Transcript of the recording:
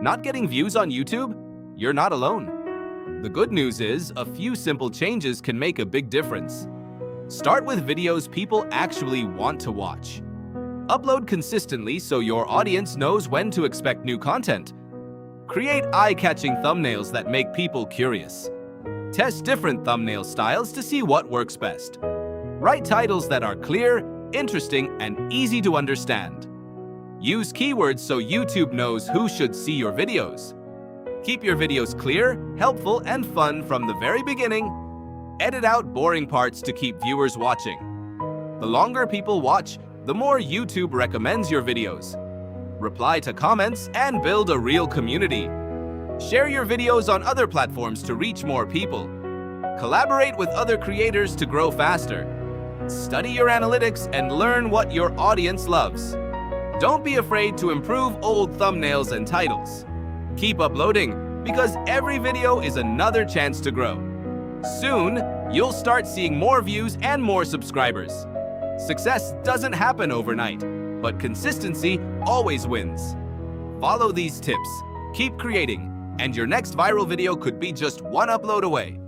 Not getting views on YouTube? You're not alone. The good news is, a few simple changes can make a big difference. Start with videos people actually want to watch. Upload consistently so your audience knows when to expect new content. Create eye-catching thumbnails that make people curious. Test different thumbnail styles to see what works best. Write titles that are clear, interesting, and easy to understand. Use keywords so YouTube knows who should see your videos. Keep your videos clear, helpful, and fun from the very beginning. Edit out boring parts to keep viewers watching. The longer people watch, the more YouTube recommends your videos. Reply to comments and build a real community. Share your videos on other platforms to reach more people. Collaborate with other creators to grow faster. Study your analytics and learn what your audience loves. Don't be afraid to improve old thumbnails and titles. Keep uploading, because every video is another chance to grow. Soon, you'll start seeing more views and more subscribers. Success doesn't happen overnight, but consistency always wins. Follow these tips, keep creating, and your next viral video could be just one upload away.